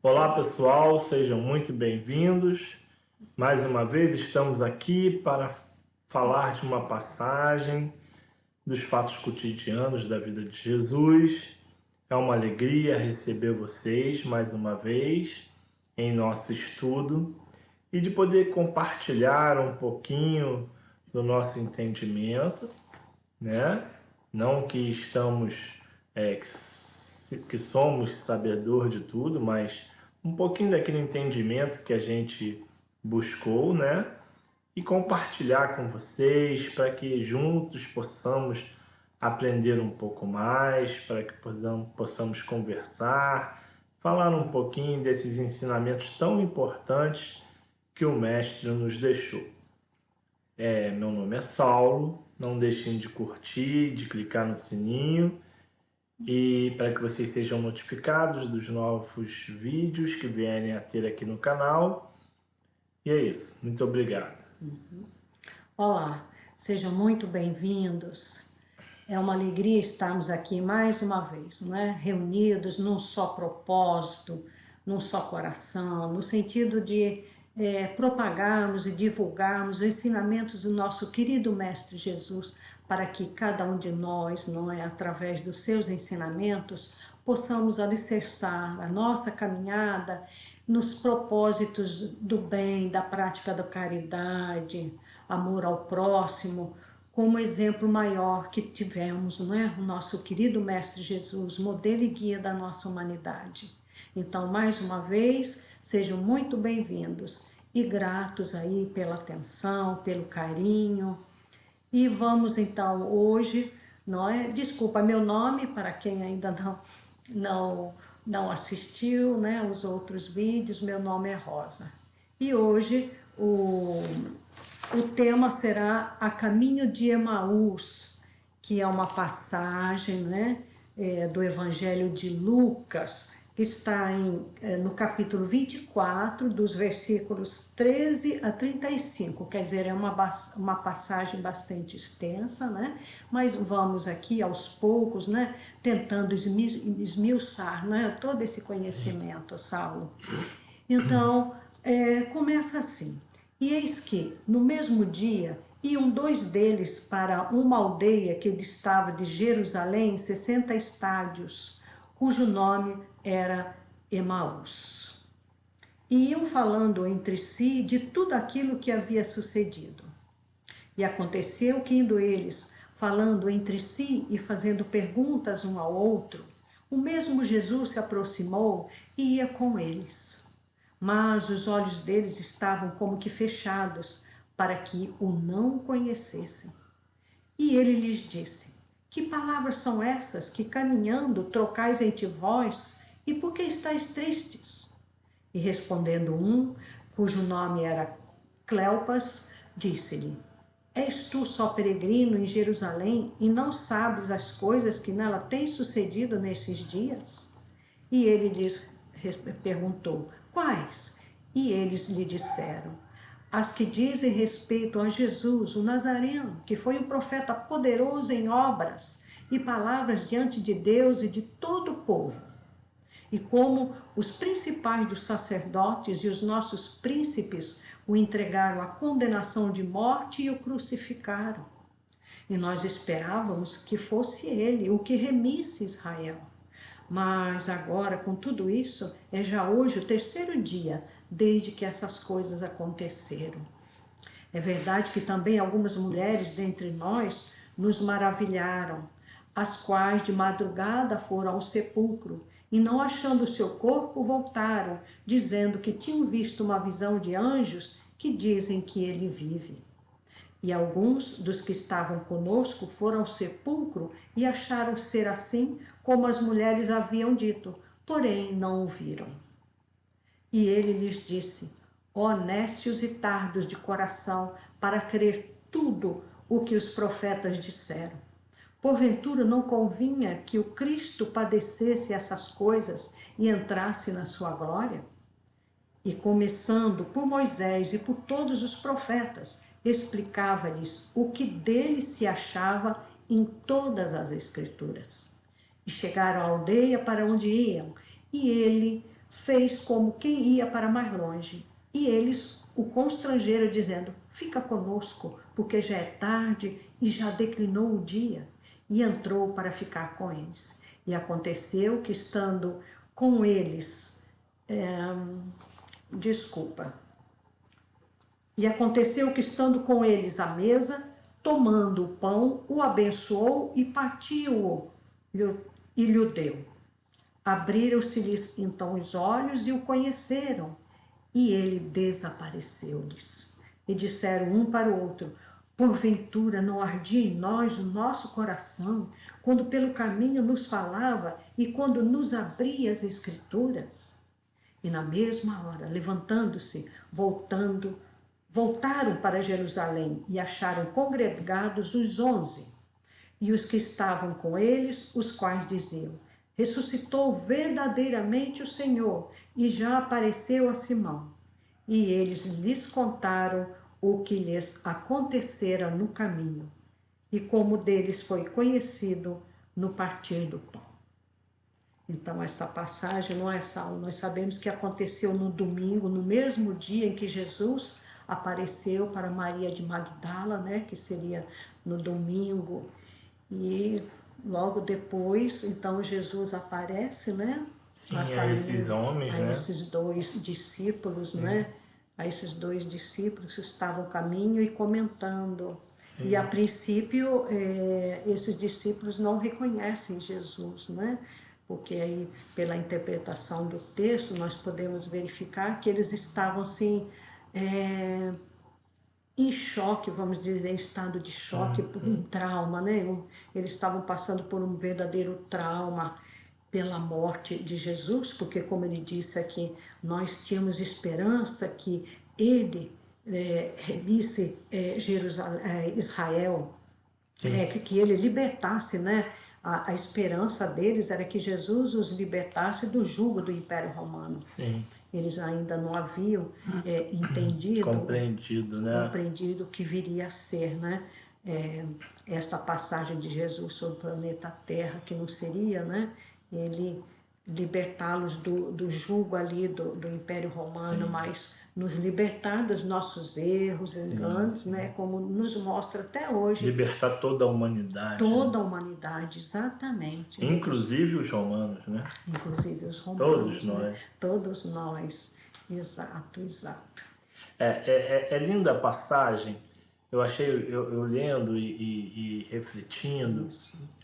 Olá pessoal, sejam muito bem-vindos. Mais uma vez estamos aqui para falar de uma passagem dos fatos cotidianos da vida de Jesus. É uma alegria receber vocês mais uma vez em nosso estudo e de poder compartilhar um pouquinho do nosso entendimento, né? Não que que somos sabedor de tudo, mas um pouquinho daquele entendimento que a gente buscou, né? E compartilhar com vocês para que juntos possamos aprender um pouco mais, para que possamos conversar, falar um pouquinho desses ensinamentos tão importantes que o Mestre nos deixou. Meu nome é Saulo, não deixem de curtir, de clicar no sininho e para que vocês sejam notificados dos novos vídeos que vierem a ter aqui no canal. E é isso, muito obrigado. Olá, sejam muito bem-vindos. É uma alegria estarmos aqui mais uma vez, não é? Reunidos num só propósito, num só coração, no sentido de propagarmos e divulgarmos os ensinamentos do nosso querido Mestre Jesus, para que cada um de nós, não é, através dos seus ensinamentos, possamos alicerçar a nossa caminhada nos propósitos do bem, da prática da caridade, amor ao próximo, como exemplo maior que tivemos, não é? O nosso querido Mestre Jesus, modelo e guia da nossa humanidade. Então, mais uma vez, sejam muito bem-vindos e gratos aí pela atenção, pelo carinho. E vamos então hoje, não é? Desculpa meu nome para quem ainda não assistiu, né, os outros vídeos, meu nome é Rosa. E hoje o tema será A Caminho de Emaús, que é uma passagem, né, do Evangelho de Lucas, que está no capítulo 24, dos versículos 13 a 35, quer dizer, é uma passagem bastante extensa, né? Mas vamos aqui aos poucos, né, tentando esmiuçar, né, todo esse conhecimento, Saulo. Então, começa assim: e eis que, no mesmo dia, iam dois deles para uma aldeia que distava de Jerusalém 60 estádios, cujo nome era Emaús. E iam falando entre si de tudo aquilo que havia sucedido. E aconteceu que, indo eles falando entre si e fazendo perguntas um ao outro, o mesmo Jesus se aproximou e ia com eles. Mas os olhos deles estavam como que fechados, para que o não conhecessem. E ele lhes disse: que palavras são essas que, caminhando, trocais entre vós, e por que estáis tristes? E respondendo um, cujo nome era Cleopas, disse-lhe: és tu só peregrino em Jerusalém e não sabes as coisas que nela têm sucedido nesses dias? E ele lhes perguntou: quais? E eles lhe disseram: as que dizem respeito a Jesus, o Nazareno, que foi um profeta poderoso em obras e palavras diante de Deus e de todo o povo. E como os principais dos sacerdotes e os nossos príncipes o entregaram à condenação de morte e o crucificaram. E nós esperávamos que fosse ele o que remisse Israel. Mas agora, com tudo isso, é já hoje o terceiro dia desde que essas coisas aconteceram. É verdade que também algumas mulheres dentre nós nos maravilharam, as quais de madrugada foram ao sepulcro e, não achando o seu corpo, voltaram, dizendo que tinham visto uma visão de anjos que dizem que ele vive. E alguns dos que estavam conosco foram ao sepulcro e acharam ser assim como as mulheres haviam dito, porém não o viram. E ele lhes disse: ó nécios e tardos de coração, para crer tudo o que os profetas disseram. Porventura não convinha que o Cristo padecesse essas coisas e entrasse na sua glória? E começando por Moisés e por todos os profetas, explicava-lhes o que dele se achava em todas as Escrituras. E chegaram à aldeia para onde iam, e ele fez como quem ia para mais longe. E eles o constrangeram, dizendo: fica conosco, porque já é tarde e já declinou o dia. E entrou para ficar com eles. E aconteceu que, estando com eles, E aconteceu que, estando com eles à mesa, tomando o pão, o abençoou e partiu-o e lhe deu. Abriram-se-lhes então os olhos e o conheceram, e ele desapareceu-lhes. E disseram um para o outro: porventura não ardia em nós o nosso coração, quando pelo caminho nos falava e quando nos abria as Escrituras? E na mesma hora, levantando-se, voltaram para Jerusalém e acharam congregados os 11 e os que estavam com eles, os quais diziam: ressuscitou verdadeiramente o Senhor e já apareceu a Simão. E eles lhes contaram o que lhes acontecera no caminho e como deles foi conhecido no partir do pão. Então, essa passagem, não é, Saulo? Nós sabemos que aconteceu no domingo, no mesmo dia em que Jesus apareceu para Maria de Magdala, né, que seria no domingo. E logo depois, então, Jesus aparece, né? Sim, a esses homens, a né? esses dois discípulos, Sim. né? A esses dois discípulos que estavam no caminho e comentando. Sim. E a princípio, esses discípulos não reconhecem Jesus, né? Porque aí, pela interpretação do texto, nós podemos verificar que eles estavam assim, em choque, vamos dizer, em estado de choque, em trauma, né? Eles estavam passando por um verdadeiro trauma pela morte de Jesus, porque, como ele disse aqui, nós tínhamos esperança que ele remisse Israel, que ele libertasse, né? A esperança deles era que Jesus os libertasse do jugo do Império Romano. Sim. Eles ainda não haviam entendido, compreendido o que viria a ser, né? Essa passagem de Jesus sobre o planeta Terra, que não seria, né? Ele libertá-los do jugo ali do Império Romano, mas nos libertar dos nossos erros, enganos, né? Como nos mostra até hoje. Libertar toda a humanidade. Toda a humanidade, exatamente. Inclusive os romanos, né? Inclusive os romanos. Todos nós. Né? Todos nós. Exato, exato. É linda a passagem. Eu achei, eu lendo e refletindo,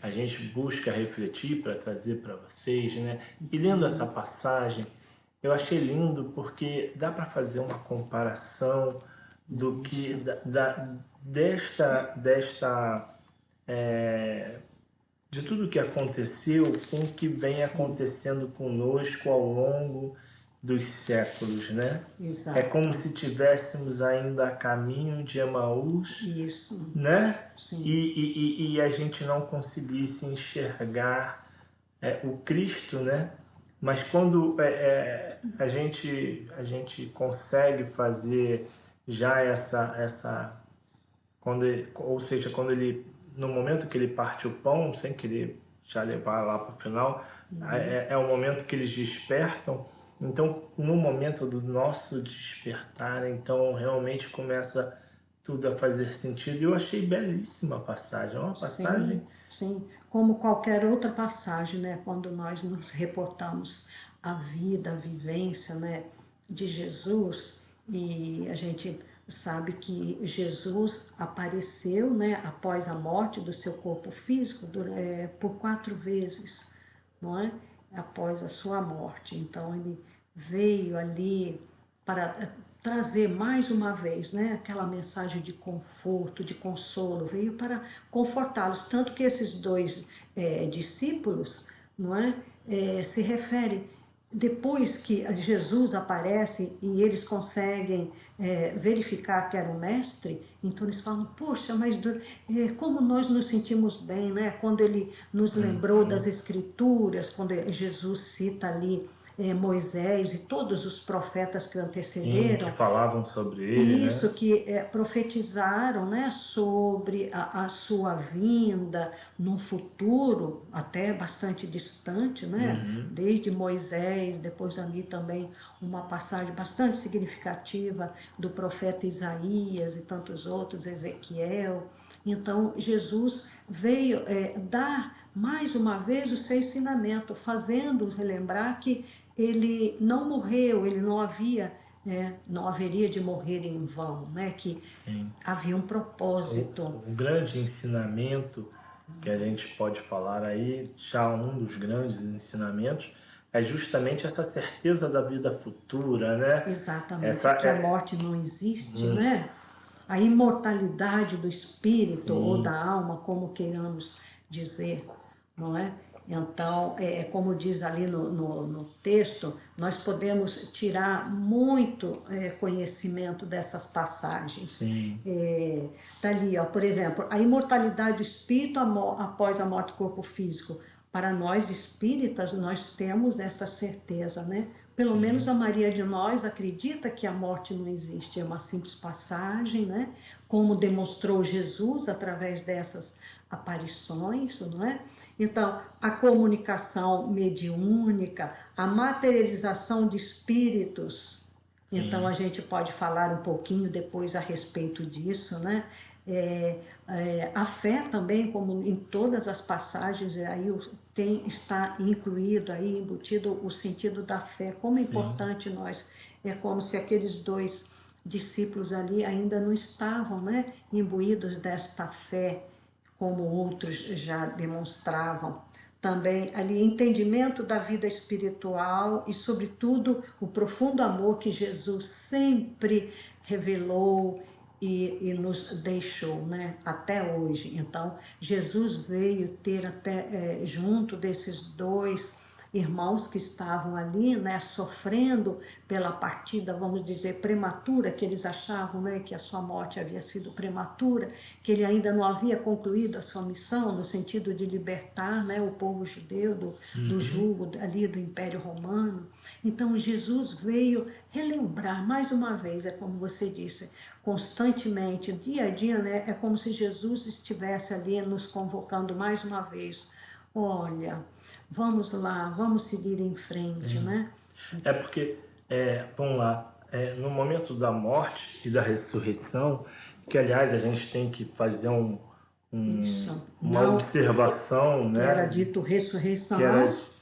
a gente busca refletir para trazer para vocês, né? E lendo essa passagem, eu achei lindo porque dá para fazer uma comparação do que de tudo que aconteceu com o que vem acontecendo conosco ao longo dos séculos, né? Exato. É como se tivéssemos ainda a caminho de Emaús, Isso. né? Sim. E a gente não conseguisse enxergar o Cristo, né? Mas quando a gente consegue fazer já quando ele, no momento que ele parte o pão, sem querer já levar lá para o final, é o momento que eles despertam. Então, no momento do nosso despertar, então realmente começa tudo a fazer sentido. E eu achei belíssima a passagem. É uma passagem... Sim, como qualquer outra passagem, né? Quando nós nos reportamos a vida, a vivência, né, de Jesus, e a gente sabe que Jesus apareceu, né, após a morte do seu corpo físico por 4 vezes, não é? Após a sua morte. Então, ele veio ali para trazer mais uma vez, né, aquela mensagem de conforto, de consolo, veio para confortá-los, tanto que esses dois discípulos, não é, se referem, depois que Jesus aparece e eles conseguem verificar que era o mestre, então eles falam: poxa, mas como nós nos sentimos bem, né, quando ele nos lembrou das Escrituras, quando Jesus cita ali Moisés e todos os profetas que o Sim, antecederam, que falavam sobre ele, né? isso, que profetizaram, né, sobre a sua vinda num futuro até bastante distante, né? Desde Moisés, depois ali também uma passagem bastante significativa do profeta Isaías e tantos outros, Ezequiel. Então, Jesus veio dar mais uma vez o seu ensinamento, fazendo-os relembrar que ele não morreu, ele não havia, não haveria de morrer em vão, né? Que Sim. havia um propósito. O grande ensinamento que a gente pode falar aí, já um dos grandes ensinamentos, é justamente essa certeza da vida futura, né? Exatamente, Essa que a morte não existe, né? Isso. A imortalidade do espírito ou Sim, da alma, como queiramos dizer, não é? Então, como diz ali no texto, nós podemos tirar muito conhecimento dessas passagens. sim, Tá ali, ó, por exemplo, a imortalidade do espírito após a morte do corpo físico. Para nós espíritas, nós temos essa certeza, né? Pelo menos a maioria de nós acredita que a morte não existe, é uma simples passagem, né? Como demonstrou Jesus através dessas aparições, não é? Então, a comunicação mediúnica, a materialização de espíritos, então a sim, gente pode falar um pouquinho depois a respeito disso, né? A fé também, como em todas as passagens, aí está incluído aí, embutido o sentido da fé, como é sim. importante nós, é como se aqueles dois discípulos ali ainda não estavam, né, imbuídos desta fé, como outros já demonstravam. Também ali entendimento da vida espiritual e, sobretudo, o profundo amor que Jesus sempre revelou e nos deixou, né, até hoje. Então, Jesus veio ter até junto desses dois irmãos que estavam ali, né, sofrendo pela partida, vamos dizer, prematura, que eles achavam, né, que a sua morte havia sido prematura, que ele ainda não havia concluído a sua missão, no sentido de libertar, né, o povo judeu do jugo ali do Império Romano. Então, Jesus veio relembrar, mais uma vez, é como você disse, constantemente, dia a dia, né, é como se Jesus estivesse ali nos convocando mais uma vez. Olha, vamos lá, vamos seguir em frente, Sim. né? É porque, vamos lá, no momento da morte e da ressurreição, que aliás a gente tem que fazer Isso. uma Não, observação, que era né? dito Que era ressurreição.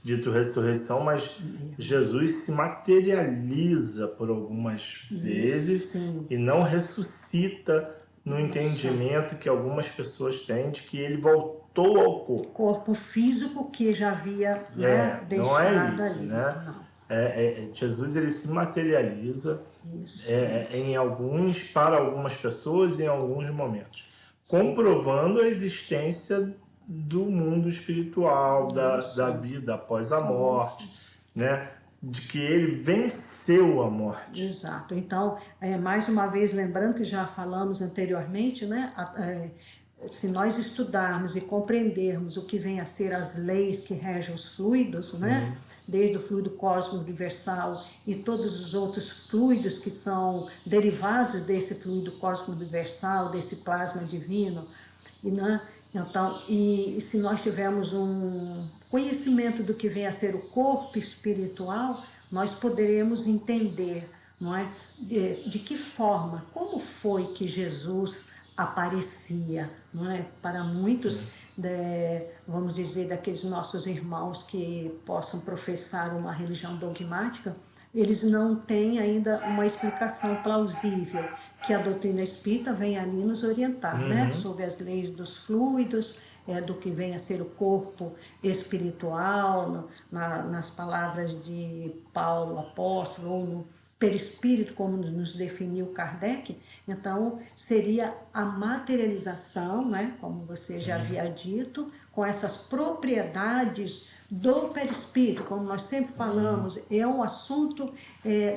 dito ressurreição, mas Jesus se materializa por algumas vezes Sim, e não ressuscita no isso. entendimento que algumas pessoas têm de que ele voltou ao corpo. Corpo físico que já havia, né, Não é deixado isso, ali. né? Não, Jesus ele se materializa isso. em alguns, para algumas pessoas em alguns momentos, Sim, comprovando a existência do mundo espiritual, da isso. vida após a morte, né? De que ele venceu a morte. Exato. Então, mais uma vez, lembrando que já falamos anteriormente, né? Se nós estudarmos e compreendermos o que vem a ser as leis que regem os fluidos, né? Sim, Desde o fluido cósmico universal e todos os outros fluidos que são derivados desse fluido cósmico universal, desse plasma divino, e, né? Então, e se nós tivermos um conhecimento do que vem a ser o corpo espiritual, nós poderemos entender, não é? De que forma, como foi que Jesus aparecia, não é? Para muitos, vamos dizer, daqueles nossos irmãos que possam professar uma religião dogmática, eles não têm ainda uma explicação plausível, que a doutrina espírita vem ali nos orientar, né? Sobre as leis dos fluidos, do que vem a ser o corpo espiritual, nas palavras de Paulo, apóstolo, ou no perispírito, como nos definiu Kardec. Então, seria a materialização, né? Como você já sim, havia dito, com essas propriedades do perispírito, como nós sempre sim, falamos, é um assunto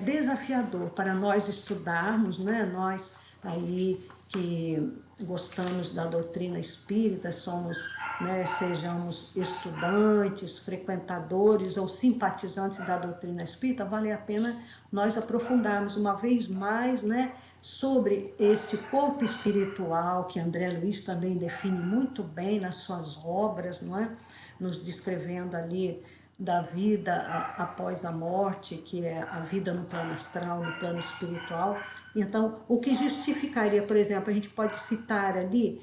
desafiador para nós estudarmos, né? Nós aí que gostamos da doutrina espírita, somos, né, sejamos estudantes, frequentadores ou simpatizantes da doutrina espírita, vale a pena nós aprofundarmos uma vez mais, né, sobre esse corpo espiritual que André Luiz também define muito bem nas suas obras, não é? Nos descrevendo ali da vida após a morte, que é a vida no plano astral, no plano espiritual. Então, o que justificaria, por exemplo, a gente pode citar ali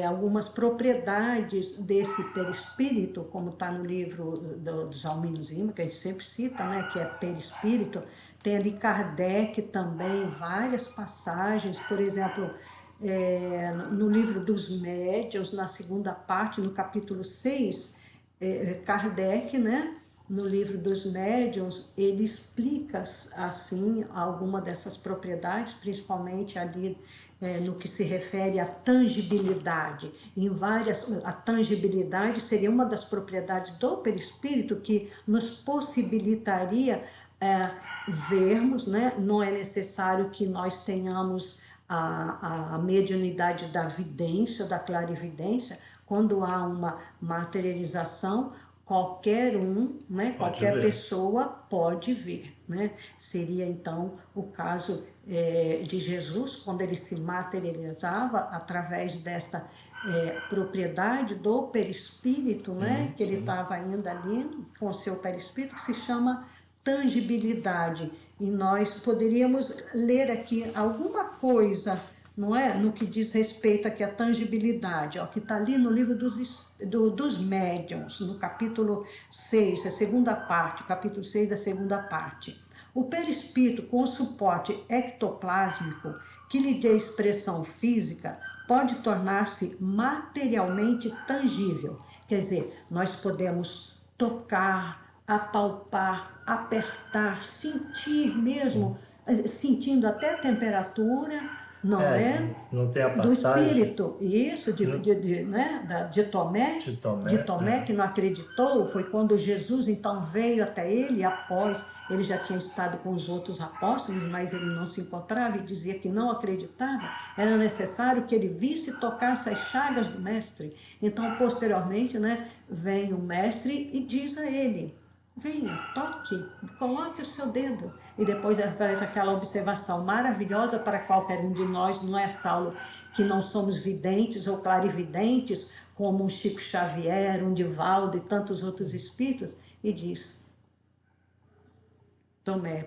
algumas propriedades desse perispírito, como está no livro dos Alminos Lima, que a gente sempre cita, né, que é perispírito. Tem ali Kardec também, várias passagens, por exemplo, no livro dos Médiuns, na segunda parte, no capítulo 6, Kardec, né, no livro dos Médiuns, ele explica assim alguma dessas propriedades, principalmente ali no que se refere à tangibilidade. A tangibilidade seria uma das propriedades do perispírito que nos possibilitaria vermos, né? Não é necessário que nós tenhamos a mediunidade da vidência, da clarividência. Quando há uma materialização, qualquer um, né, qualquer pessoa pode ver, né? Seria então o caso de Jesus, quando ele se materializava através desta propriedade do perispírito, né? Que ele estava ainda ali com o seu perispírito, que se chama tangibilidade. E nós poderíamos ler aqui alguma coisa, não é? No que diz respeito aqui à tangibilidade, ó, que está ali no livro dos Médiuns, no capítulo 6, a segunda parte, capítulo 6 da segunda parte. O perispírito, com o suporte ectoplásmico que lhe dê expressão física, pode tornar-se materialmente tangível. Quer dizer, nós podemos tocar, apalpar, apertar, sentir mesmo, sentindo até a temperatura, não é? Não tem a Do passagem. espírito, isso, de Tomé, que não acreditou, foi quando Jesus então veio até ele, após ele já tinha estado com os outros apóstolos, mas ele não se encontrava e dizia que não acreditava, era necessário que ele visse e tocasse as chagas do mestre. Então, posteriormente, né, vem o mestre e diz a ele: venha, toque, coloque o seu dedo. E depois faz aquela observação maravilhosa para qualquer um de nós, não é, Saulo? Que não somos videntes ou clarividentes, como um Chico Xavier, um Divaldo e tantos outros espíritos. E diz: Tomé,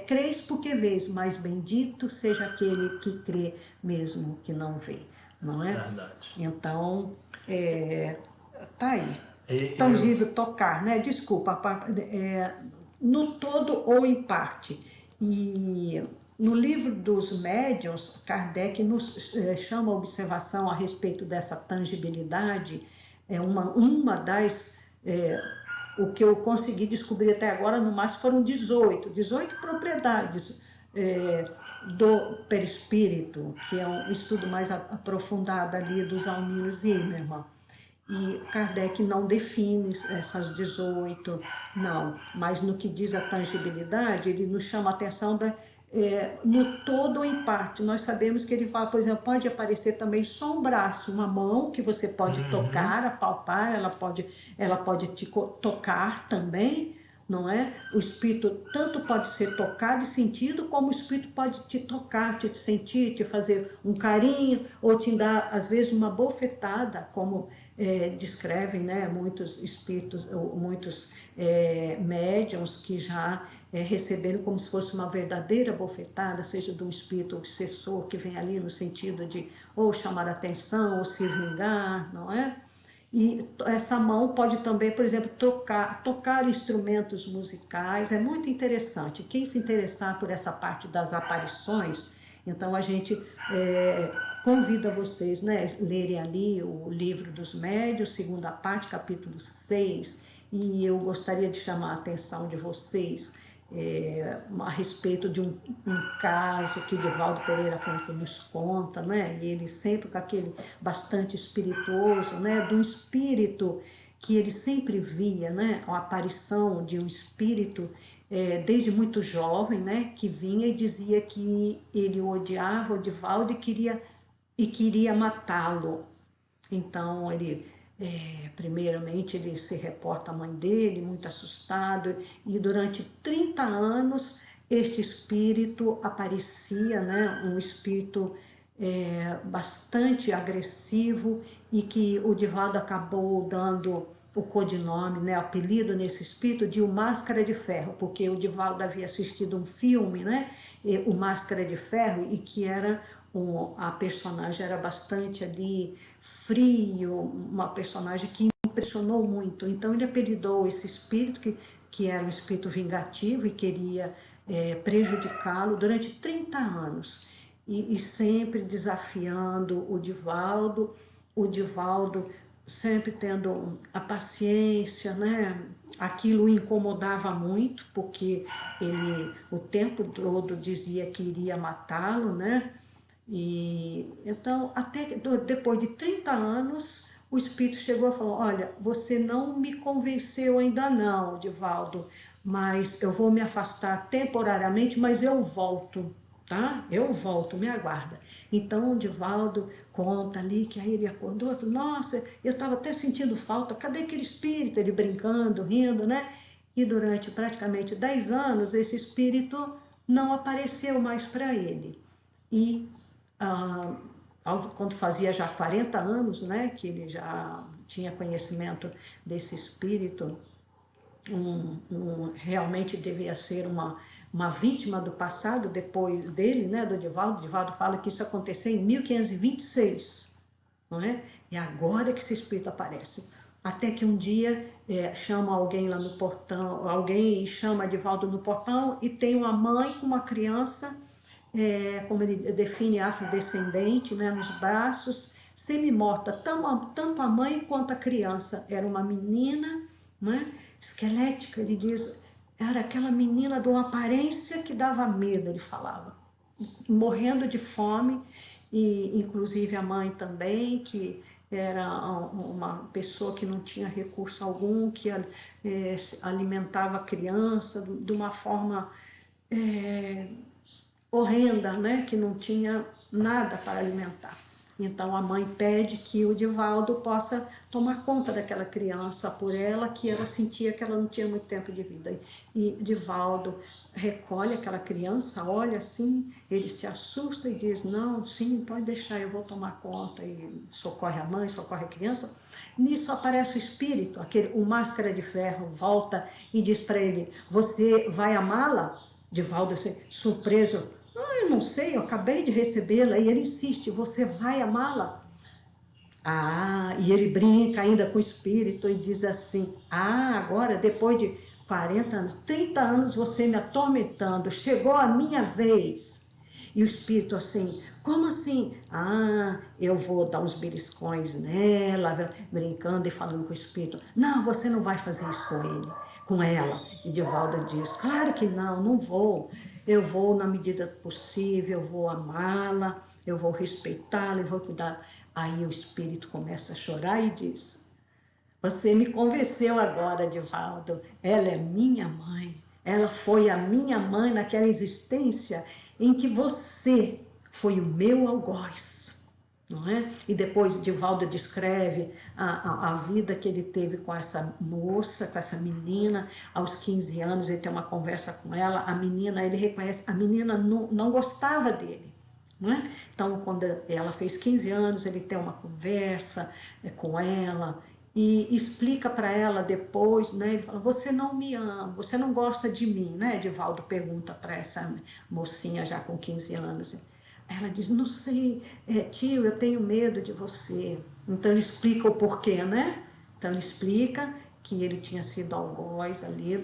crês porque vês, mas bendito seja aquele que crê mesmo que não vê. Não é? Verdade. Então, tá aí. Tangível, tocar, né? Desculpa, no todo ou em parte. E no livro dos Médiuns, Kardec nos chama a observação a respeito dessa tangibilidade. Uma das... o que eu consegui descobrir até agora, no máximo, foram 18 propriedades do perispírito, que é um estudo mais aprofundado ali dos Alminos Zimmermann. E Kardec não define essas 18, não. Mas no que diz a tangibilidade, ele nos chama a atenção no todo ou em parte. Nós sabemos que ele fala, por exemplo, pode aparecer também só um braço, uma mão que você pode tocar, apalpar, ela pode te tocar também, não é? O espírito tanto pode ser tocado e sentido, como o espírito pode te tocar, te sentir, te fazer um carinho, ou te dar, às vezes, uma bofetada, como descrevem, né, muitos espíritos, muitos médiuns que já receberam como se fosse uma verdadeira bofetada, seja de um espírito obsessor que vem ali no sentido de ou chamar a atenção, ou se vingar, não é? E essa mão pode também, por exemplo, tocar instrumentos musicais, é muito interessante. Quem se interessar por essa parte das aparições, então a gente convida vocês, né, lerem ali o livro dos Médiuns, segunda parte, capítulo 6, e eu gostaria de chamar a atenção de vocês a respeito de um caso que Divaldo Pereira Franco nos conta, né? E ele sempre com aquele bastante espirituoso, né? Do espírito que ele sempre via, né? A aparição de um espírito desde muito jovem, né, que vinha e dizia que ele odiava o Divaldo e queria matá-lo. Então, primeiramente, ele se reporta à mãe dele, muito assustado, e durante 30 anos este espírito aparecia, né, um espírito bastante agressivo, e que o Divaldo acabou dando o codinome, né, o apelido nesse espírito de o Máscara de Ferro, porque o Divaldo havia assistido um filme, né, o Máscara de Ferro, e que era a personagem era bastante ali frio, uma personagem que impressionou muito. Então ele apelidou esse espírito, que era um espírito vingativo e queria prejudicá-lo durante 30 anos. E sempre desafiando o Divaldo sempre tendo a paciência, né? Aquilo o incomodava muito, porque ele o tempo todo dizia que iria matá-lo, né? E então, até depois de 30 anos, o espírito chegou e falou: olha, você não me convenceu ainda não, Divaldo, mas eu vou me afastar temporariamente, mas eu volto, tá? Eu volto, me aguarda. Então o Divaldo conta ali que aí ele acordou e falou: nossa, eu estava até sentindo falta, cadê aquele espírito? Ele brincando, rindo, né? E durante praticamente 10 anos, esse espírito não apareceu mais para ele. E ah, quando fazia já 40 anos, né, que ele já tinha conhecimento desse espírito, realmente devia ser uma vítima do passado depois dele, né, do Divaldo. O Divaldo fala que isso aconteceu em 1526, não é? E agora que esse espírito aparece. Até que um dia chama alguém lá no portão, alguém chama Divaldo no portão e tem uma mãe com uma criança, como ele define, afrodescendente, né, nos braços, semi-morta, tanto a mãe quanto a criança. Era uma menina, né, esquelética, ele diz, era aquela menina de uma aparência que dava medo, ele falava, morrendo de fome, e inclusive a mãe também, que era uma pessoa que não tinha recurso algum, que alimentava a criança de uma forma horrenda, né? Que não tinha nada para alimentar. Então a mãe pede que o Divaldo possa tomar conta daquela criança por ela, que ela sentia que ela não tinha muito tempo de vida. E Divaldo recolhe aquela criança, olha assim, ele se assusta e diz: não, sim, pode deixar, eu vou tomar conta. E socorre a mãe, socorre a criança. Nisso aparece o espírito, o Máscara de Ferro, volta e diz para ele: você vai amá-la? Divaldo, assim, surpreso: eu não sei, eu acabei de recebê-la. E ele insiste: você vai amá-la? E ele brinca ainda com o espírito e diz assim: agora, depois de 40 anos, 30 anos você me atormentando, chegou a minha vez. E o espírito assim: como assim? Eu vou dar uns beliscões nela, brincando e falando com o espírito: não, você não vai fazer isso com ele, com ela. E Divaldo diz: claro que não, não vou. Eu vou, na medida possível, eu vou amá-la, eu vou respeitá-la, eu vou cuidar. Aí o espírito começa a chorar e diz: você me convenceu agora, Divaldo, ela é minha mãe. Ela foi a minha mãe naquela existência em que você foi o meu algoz, não é? E depois Divaldo descreve a vida que ele teve com essa moça, com essa menina. Aos 15 anos ele tem uma conversa com ela, a menina, ele reconhece, a menina não gostava dele. Não é? Então, quando ela fez 15 anos, ele tem uma conversa com ela e explica para ela depois, né? Ele fala: você não me ama, você não gosta de mim, né? Divaldo pergunta para essa mocinha já com 15 anos. Ela diz: não sei, tio, eu tenho medo de você. Então ele explica o porquê, né? Então ele explica que ele tinha sido algoz ali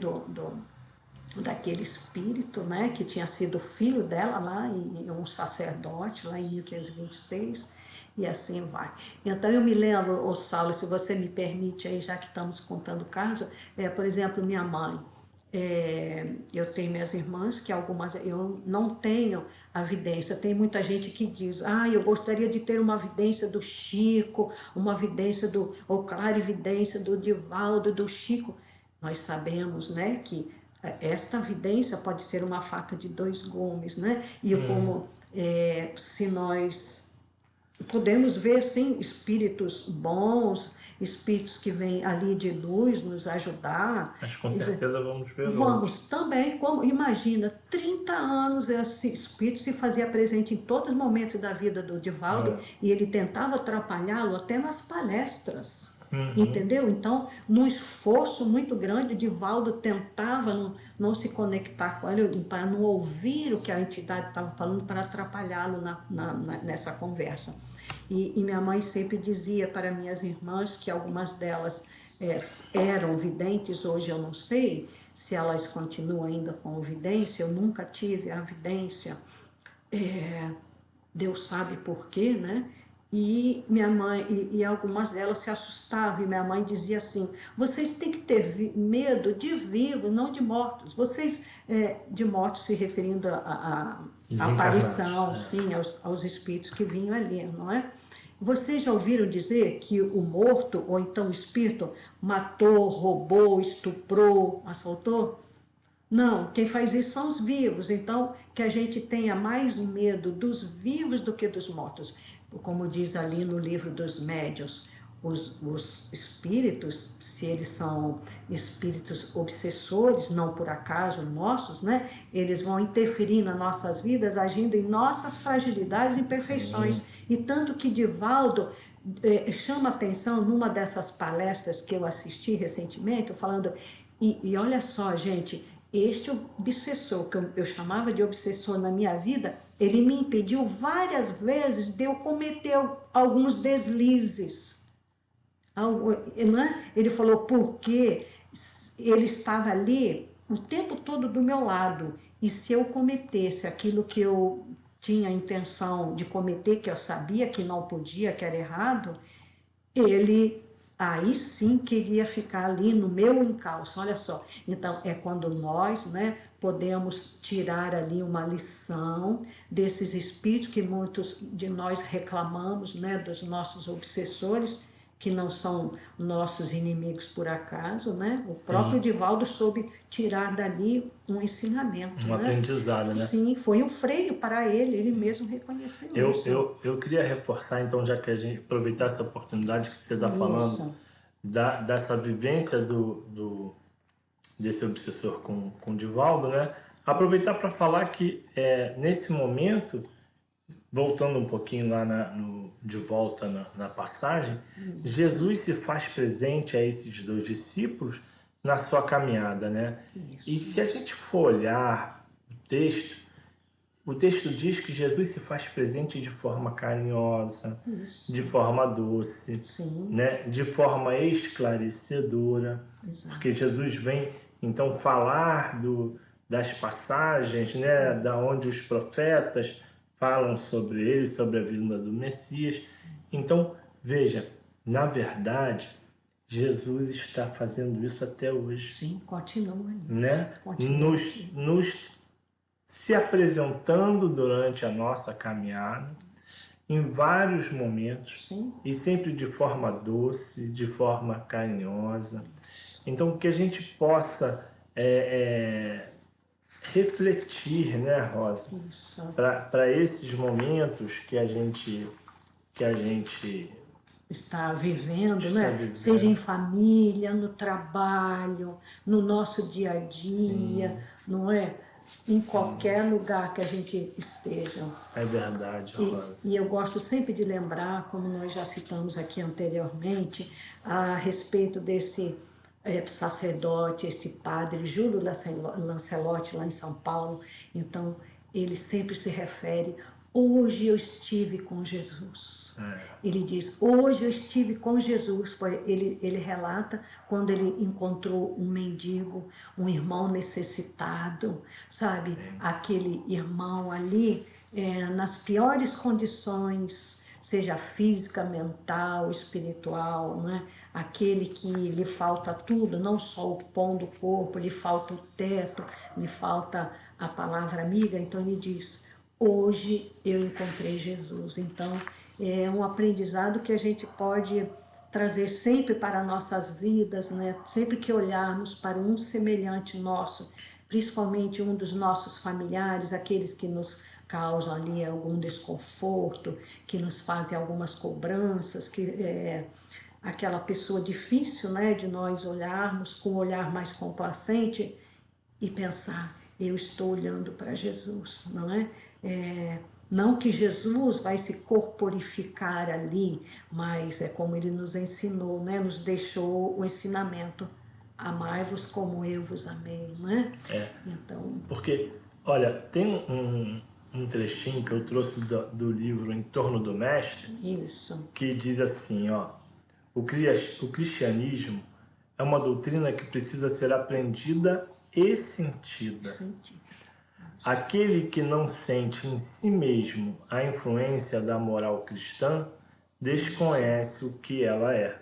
daquele espírito, né, que tinha sido filho dela lá, e um sacerdote lá em 1526, e assim vai. Então eu me lembro, Saulo, se você me permite aí, já que estamos contando o caso, por exemplo, minha mãe, eu tenho minhas irmãs, que algumas eu não tenho a vidência. Tem muita gente que diz: eu gostaria de ter uma vidência do Chico, uma vidência ou clarividência do Divaldo, do Chico. Nós sabemos, né, que esta vidência pode ser uma faca de dois gumes, né? E como se nós podemos ver, sim, espíritos bons, espíritos que vêm ali de luz nos ajudar. Mas com certeza vamos ver outros. Vamos também, como imagina, 30 anos esse espírito se fazia presente em todos os momentos da vida do Divaldo e ele tentava atrapalhá-lo até nas palestras. Entendeu? Então, num esforço muito grande, Divaldo tentava não se conectar com ele, para não ouvir o que a entidade estava falando, para atrapalhá-lo nessa conversa. E minha mãe sempre dizia para minhas irmãs, que algumas delas eram videntes, hoje eu não sei se elas continuam ainda com vidência, eu nunca tive a vidência, Deus sabe por quê, né? E minha mãe, e algumas delas se assustavam, e minha mãe dizia assim, vocês têm que ter medo de vivos, não de mortos. Vocês, de mortos se referindo à aparição, sim, aos espíritos que vinham ali, não é? Vocês já ouviram dizer que o morto, ou então o espírito, matou, roubou, estuprou, assaltou? Não, quem faz isso são os vivos. Então, que a gente tenha mais medo dos vivos do que dos mortos. Como diz ali no livro dos médiuns, os espíritos, se eles são espíritos obsessores, não por acaso nossos, né? Eles vão interferir nas nossas vidas, agindo em nossas fragilidades e imperfeições. Sim. E tanto que Divaldo chama atenção numa dessas palestras que eu assisti recentemente, falando, e olha só, gente, este obsessor, que eu chamava de obsessor na minha vida, ele me impediu várias vezes de eu cometer alguns deslizes. Ele falou, porque ele estava ali o tempo todo do meu lado, e se eu cometesse aquilo que eu tinha a intenção de cometer, que eu sabia que não podia, que era errado, ele aí sim queria ficar ali no meu encalço, olha só. Então, é quando nós, né, podemos tirar ali uma lição desses espíritos que muitos de nós reclamamos, né, dos nossos obsessores, que não são nossos inimigos por acaso, né? O próprio Divaldo soube tirar dali um ensinamento, um aprendizado, né? Sim, foi um freio para ele mesmo reconheceu isso. Eu queria reforçar, então, já que a gente aproveitar essa oportunidade que você está falando, dessa vivência desse obsessor com o Divaldo, né? Aproveitar para falar que nesse momento, voltando um pouquinho lá de volta na passagem, Jesus se faz presente a esses dois discípulos na sua caminhada, né? Isso. E se a gente for olhar o texto diz que Jesus se faz presente de forma carinhosa, de forma doce, né? De forma esclarecedora, porque Jesus vem então falar das passagens, né? Da onde os profetas falam sobre ele, sobre a vinda do Messias. Então, veja, na verdade, Jesus está fazendo isso até hoje. Sim, continua. Né? Nos se apresentando durante a nossa caminhada, em vários momentos, e sempre de forma doce, de forma carinhosa. Então, que a gente possa refletir, né, Rosa, para esses momentos que a gente está vivendo, né? Seja em família, no trabalho, no nosso dia a dia, não é? Em qualquer lugar que a gente esteja. É verdade, Rosa. E eu gosto sempre de lembrar, como nós já citamos aqui anteriormente, a respeito desse sacerdote, esse padre, Júlio Lancelotti, lá em São Paulo. Então, ele sempre se refere, hoje eu estive com Jesus. Ele diz, hoje eu estive com Jesus. Ele relata quando ele encontrou um mendigo, um irmão necessitado, sabe? Aquele irmão ali, nas piores condições, seja física, mental, espiritual, né? Aquele que lhe falta tudo, não só o pão do corpo, lhe falta o teto, lhe falta a palavra amiga. Então ele diz, hoje eu encontrei Jesus. Então, é um aprendizado que a gente pode trazer sempre para nossas vidas, né? Sempre que olharmos para um semelhante nosso, principalmente um dos nossos familiares, aqueles que nos causam ali algum desconforto, que nos fazem algumas cobranças, que aquela pessoa difícil, né, de nós olharmos com um olhar mais complacente e pensar, eu estou olhando para Jesus, não é? Não que Jesus vai se corporificar ali, mas é como ele nos ensinou, né? Nos deixou o ensinamento, amai-vos como eu vos amei, não é? Então, Porque, olha, tem um trechinho que eu trouxe do livro Em Torno do Mestre, isso, que diz assim, ó, o cristianismo é uma doutrina que precisa ser aprendida e sentida. sentido. Aquele que não sente em si mesmo a influência da moral cristã desconhece o que ela é.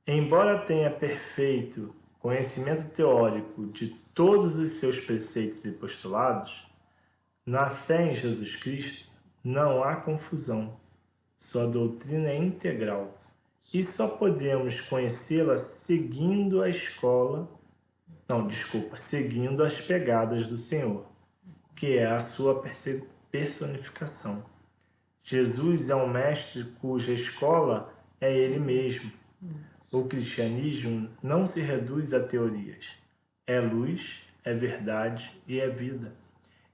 Embora tenha perfeito conhecimento teórico de todos os seus preceitos e postulados, na fé em Jesus Cristo não há confusão. Sua doutrina é integral e só podemos conhecê-la seguindo a escola, seguindo as pegadas do Senhor, que é a sua personificação. Jesus é um mestre cuja escola é ele mesmo. O cristianismo não se reduz a teorias. É luz, é verdade e é vida.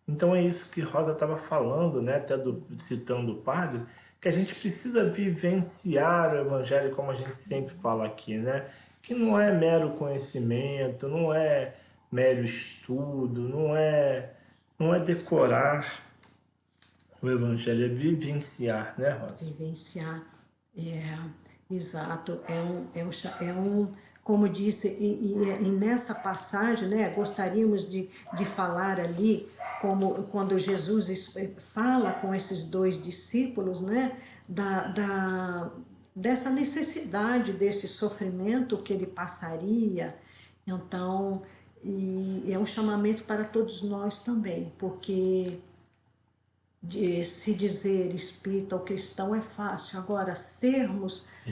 Então é isso que Rosa estava falando, né? Até citando o padre, que a gente precisa vivenciar o evangelho como a gente sempre fala aqui, né? Que não é mero conhecimento, não é mero estudo, não é decorar o evangelho, é vivenciar, né, Rosa? Vivenciar, exato, como disse, e nessa passagem, né, gostaríamos de falar ali, como quando Jesus fala com esses dois discípulos, né, dessa necessidade, desse sofrimento que ele passaria. Então, e é um chamamento para todos nós também, porque de se dizer espírita ou cristão é fácil, agora sermos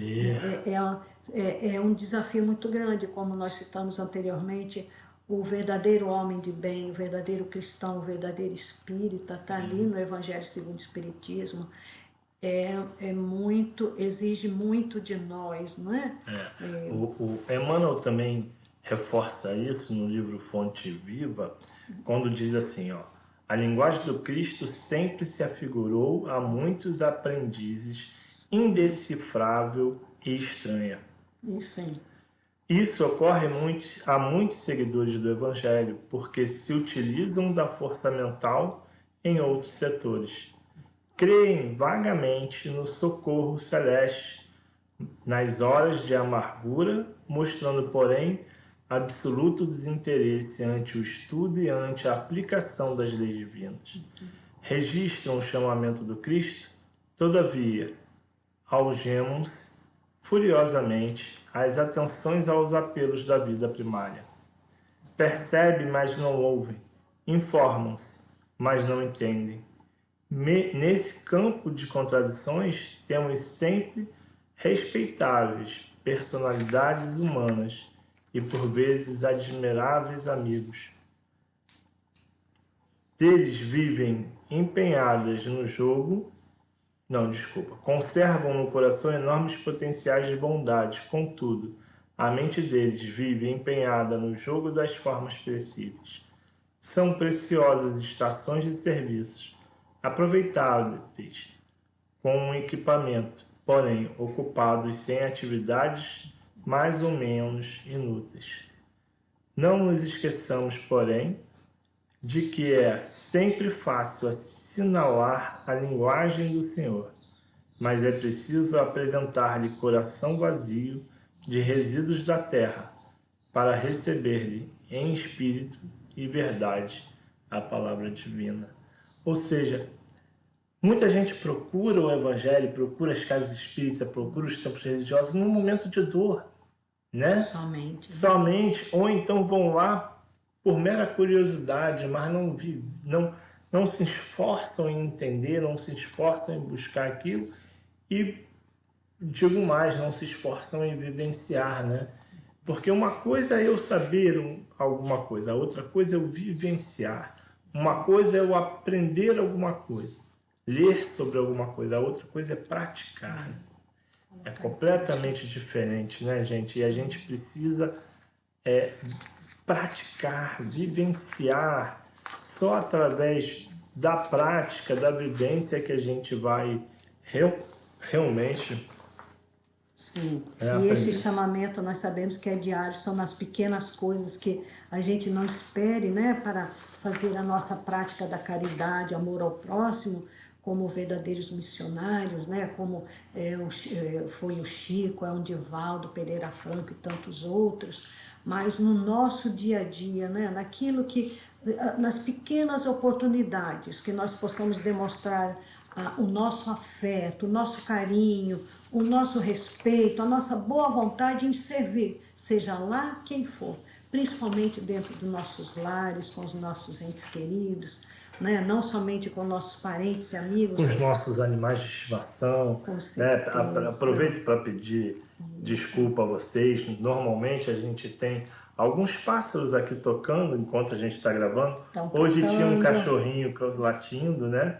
é um desafio muito grande, como nós citamos anteriormente, o verdadeiro homem de bem, o verdadeiro cristão, o verdadeiro espírita, está ali no Evangelho segundo o Espiritismo, exige muito de nós, não é? O Emmanuel também reforça isso no livro Fonte Viva, quando diz assim, ó, a linguagem do Cristo sempre se afigurou a muitos aprendizes indecifrável e estranha. Sim. Isso ocorre a muitos seguidores do Evangelho, porque se utilizam da força mental em outros setores. Creem vagamente no socorro celeste, nas horas de amargura, mostrando, porém, absoluto desinteresse ante o estudo e ante a aplicação das leis divinas. Registram o chamamento do Cristo, todavia, algemam-se furiosamente as atenções aos apelos da vida primária. Percebem, mas não ouvem. Informam-se, mas não entendem. Nesse campo de contradições, temos sempre respeitáveis personalidades humanas e, por vezes, admiráveis amigos. Deles vivem empenhadas no jogo, conservam no coração enormes potenciais de bondade, contudo, a mente deles vive empenhada no jogo das formas perecíveis. São preciosas estações de serviços, aproveitáveis com um equipamento, porém ocupados sem atividades mais ou menos inúteis. Não nos esqueçamos, porém, de que é sempre fácil assinalar a linguagem do Senhor, mas é preciso apresentar-lhe coração vazio de resíduos da terra, para receber-lhe em espírito e verdade a palavra divina. Ou seja, muita gente procura o Evangelho, procura as casas espíritas, procura os templos religiosos num momento de dor, né? Somente, ou então vão lá por mera curiosidade, mas não se esforçam em entender, não se esforçam em buscar aquilo e digo mais, não se esforçam em vivenciar, né? Porque uma coisa é eu saber alguma coisa, a outra coisa é eu vivenciar. Uma coisa é eu aprender alguma coisa, ler sobre alguma coisa, a outra coisa é praticar. É completamente diferente, né, gente? E a gente precisa praticar, vivenciar. Só através da prática, da vivência que a gente vai realmente Sim, e esse aprender. chamamento nós sabemos que é diário, são nas pequenas coisas que a gente não espere, né, para fazer a nossa prática da caridade, amor ao próximo, como verdadeiros missionários, né, como foi o Chico, é o Divaldo Pereira Franco e tantos outros, mas no nosso dia a dia, né, naquilo que, nas pequenas oportunidades que nós possamos demonstrar o nosso afeto, o nosso carinho, o nosso respeito, a nossa boa vontade em servir, seja lá quem for, principalmente dentro dos nossos lares, com os nossos entes queridos, né? Não somente com nossos parentes e amigos, Com os nossos animais de estimação, com né? certeza. Aproveito para pedir desculpa a vocês. Normalmente a gente tem alguns pássaros aqui tocando enquanto a gente está gravando. Estão Hoje tinha um cantando. cachorrinho latindo, né?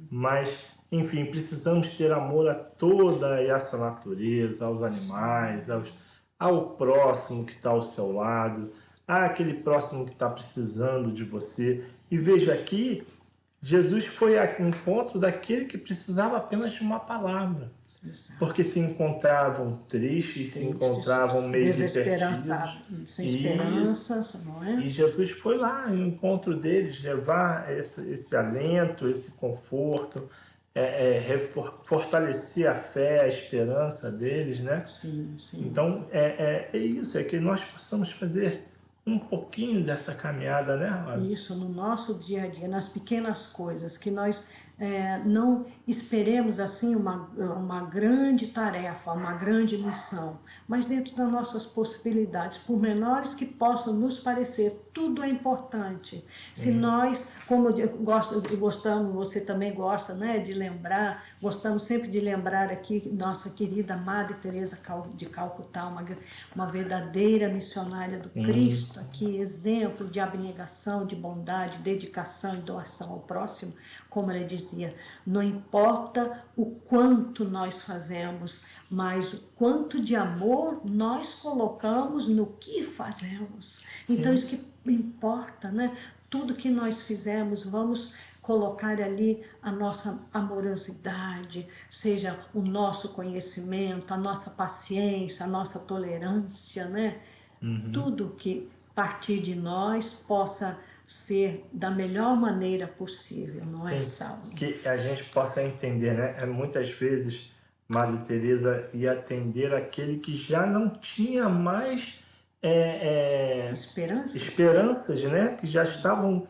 Mas, enfim, precisamos ter amor a toda essa natureza, aos animais, ao próximo que está ao seu lado, àquele próximo que está precisando de você. E veja aqui, Jesus foi ao encontro daquele que precisava apenas de uma palavra. Exato. Porque se encontravam tristes, se encontravam meio que perdidos. Desesperançados, sem Isso. esperanças, não é? E Jesus foi lá ao encontro deles, levar esse alento, esse conforto, fortalecer a fé, a esperança deles, né? Sim, sim. Então, é isso, é que nós possamos fazer um pouquinho dessa caminhada, né, Rosa? Isso no nosso dia a dia, nas pequenas coisas, que nós não esperemos assim uma grande tarefa, uma grande missão, mas dentro das nossas possibilidades, por menores que possam nos parecer, tudo é importante. Se nós, como gostamos, você também gosta, né, de lembrar, gostamos sempre de lembrar aqui nossa querida Madre Teresa de Calcutá, uma verdadeira missionária do Cristo, aqui exemplo de abnegação, de bondade, dedicação e doação ao próximo, como ela dizia, não importa o quanto nós fazemos, mas o quanto de amor nós colocamos no que fazemos. Sim. Então isso que importa, né? Tudo que nós fizemos, vamos colocar ali a nossa amorosidade, seja o nosso conhecimento, a nossa paciência, a nossa tolerância, né? Tudo que partir de nós possa ser da melhor maneira possível, não é, Sim, Saulo? que a gente possa entender, né? Muitas vezes Madre Teresa ia atender aquele que já não tinha mais Esperanças? esperanças, né? Que já estavam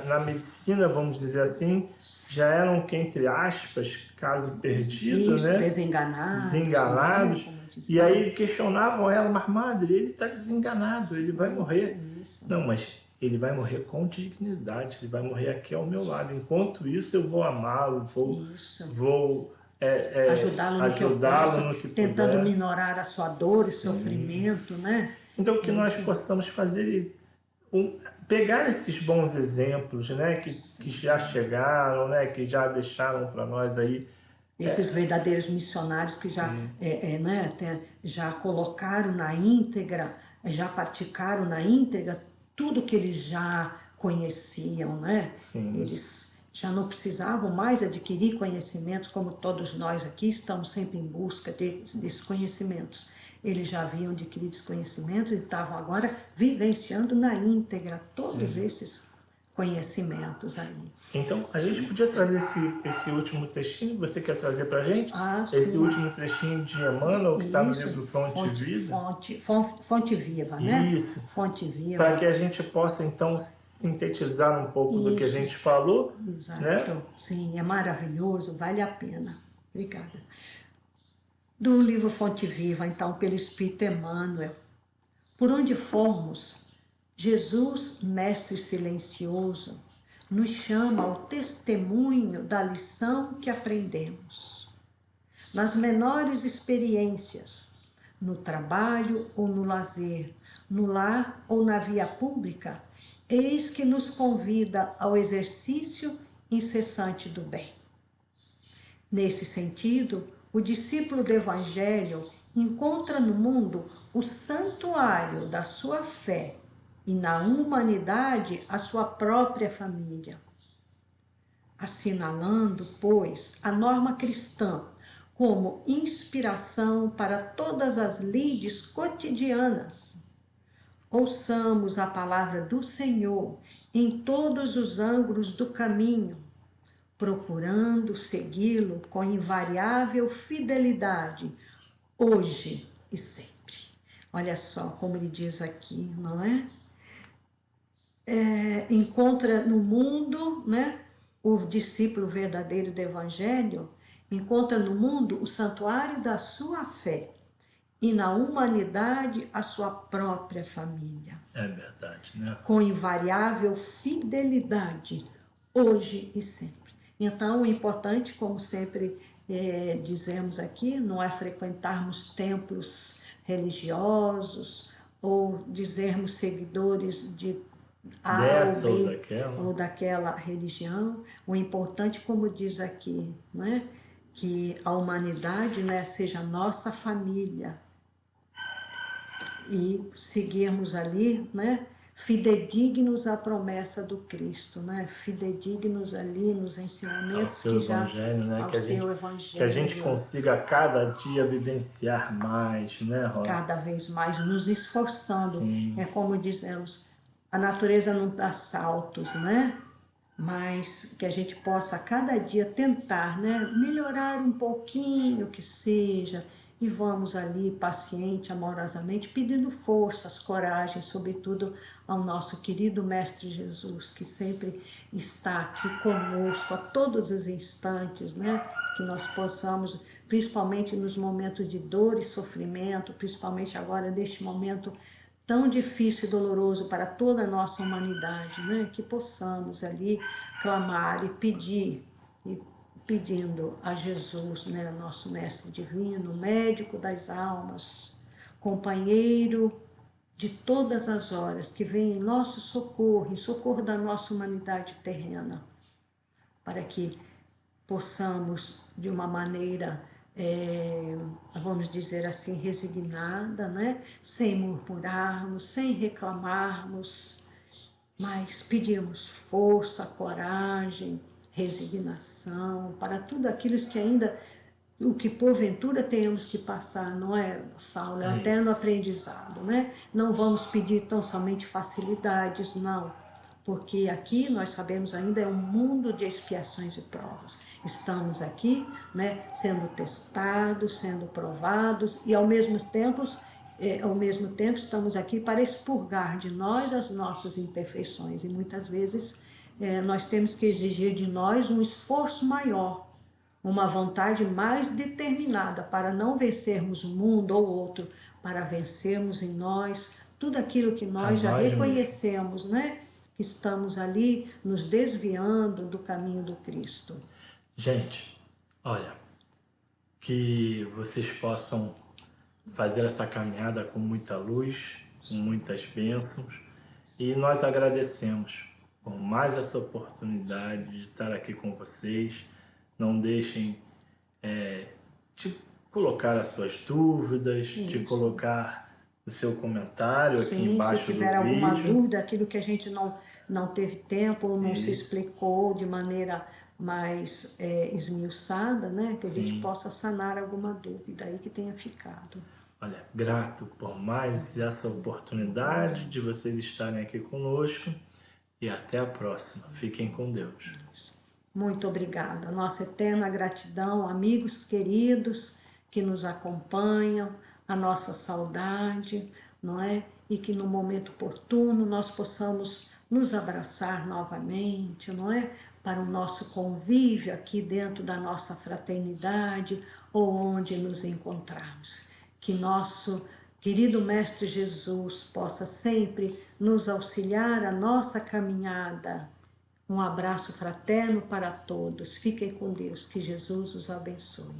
na medicina, vamos dizer assim, já eram que, entre aspas, caso perdido, Isso, né? desenganados, Desenganados. né? Como E dizia. aí questionavam ela, mas Madre, ele está desenganado, ele vai morrer. Isso. Não, mas ele vai morrer com dignidade, ele vai morrer aqui ao meu lado. Enquanto isso, eu vou amá-lo, Isso. vou Ajudá-lo no que eu ajudá-lo posso, no que tentando puder. minorar a sua dor e sofrimento, né? Então, que nós possamos fazer, pegar esses bons exemplos, né, que já chegaram, né, que já deixaram para nós aí. Esses verdadeiros missionários que já, né, já colocaram na íntegra, já praticaram na íntegra tudo que eles já conheciam, né? Sim. Eles já não precisavam mais adquirir conhecimentos, como todos nós aqui estamos sempre em busca desses conhecimentos. Eles já haviam adquirido esses conhecimentos e estavam agora vivenciando na íntegra todos esses conhecimentos ali. Então, a gente podia trazer esse último trechinho, você quer trazer para a gente? Esse Sim. último trechinho de Emmanuel, que está no Isso, livro Fonte Vida? Fonte Viva, né? Isso. Fonte Viva. Para que a gente possa, então, sintetizar um pouco do que a gente falou. Exato. Né? Sim, é maravilhoso, vale a pena. Obrigada. Do livro Fonte Viva, então, pelo Espírito Emmanuel. Por onde formos, Jesus, Mestre silencioso, nos chama ao testemunho da lição que aprendemos. nas menores experiências, no trabalho ou no lazer, no lar ou na via pública, eis que nos convida ao exercício incessante do bem. Nesse sentido, o discípulo do Evangelho encontra no mundo o santuário da sua fé e na humanidade a sua própria família. Assinalando, pois, a norma cristã como inspiração para todas as lides cotidianas, ouçamos a palavra do Senhor em todos os ângulos do caminho, procurando segui-lo com invariável fidelidade, hoje e sempre. Olha só como ele diz aqui, não é? Encontra no mundo, né, o discípulo verdadeiro do Evangelho, encontra no mundo o santuário da sua fé e na humanidade a sua própria família. É verdade, né? Com invariável fidelidade, hoje e sempre. Então, o importante, como sempre dizemos aqui, não é frequentarmos templos religiosos ou dizermos seguidores de A Dessa ou B daquela. ou daquela religião. O importante, como diz aqui, né, que a humanidade, né, seja a nossa família e seguirmos ali, né, fidedignos à promessa do Cristo, né, fidedignos ali nos Ao ensinamentos seu que já evangelho, né? ao Que seu a gente evangelho, consiga a cada dia vivenciar mais, né, Ró? cada vez mais nos esforçando. Sim. É como dizemos, a natureza não dá saltos, né? Mas que a gente possa a cada dia tentar, né, melhorar um pouquinho que seja, e vamos ali paciente, amorosamente, pedindo forças, coragem, sobretudo ao nosso querido Mestre Jesus, que sempre está aqui conosco a todos os instantes, né, que nós possamos, principalmente nos momentos de dor e sofrimento, principalmente agora neste momento tão difícil e doloroso para toda a nossa humanidade, né? Que possamos ali clamar e pedir, e pedindo a Jesus, né? Nosso Mestre Divino, médico das almas, companheiro de todas as horas, que vem em nosso socorro, em socorro da nossa humanidade terrena, para que possamos, de uma maneira, vamos dizer assim, resignada, né? Sem murmurarmos, sem reclamarmos, mas pedirmos força, coragem, resignação para tudo aquilo que ainda, o que porventura tenhamos que passar, não é, Saulo? É um eterno aprendizado, né? Não vamos pedir tão somente facilidades, não, porque aqui nós sabemos ainda é um mundo de expiações e provas. Estamos aqui, né, sendo testados, sendo provados e ao mesmo tempo estamos aqui para expurgar de nós as nossas imperfeições e muitas vezes nós temos que exigir de nós um esforço maior, uma vontade mais determinada para não vencermos o mundo ou outro, para vencermos em nós tudo aquilo que nós já reconhecemos, né? Que estamos ali nos desviando do caminho do Cristo. Gente, olha, que vocês possam fazer essa caminhada com muita luz, com muitas bênçãos, e nós agradecemos por mais essa oportunidade de estar aqui com vocês. Não deixem de colocar as suas dúvidas, de colocar o seu comentário aqui embaixo do vídeo. Se tiver alguma dúvida, aquilo que a gente não teve tempo ou não se explicou de maneira mais esmiuçada, né? Que a gente possa sanar alguma dúvida aí que tenha ficado. Olha, grato por mais essa oportunidade de vocês estarem aqui conosco e até a próxima. Fiquem com Deus. Muito obrigada. Nossa eterna gratidão, amigos queridos que nos acompanham, a nossa saudade, não é? E que no momento oportuno nós possamos nos abraçar novamente, não é? Para o nosso convívio aqui dentro da nossa fraternidade ou onde nos encontrarmos. Que nosso querido Mestre Jesus possa sempre nos auxiliar a nossa caminhada. Um abraço fraterno para todos. Fiquem com Deus. Que Jesus os abençoe.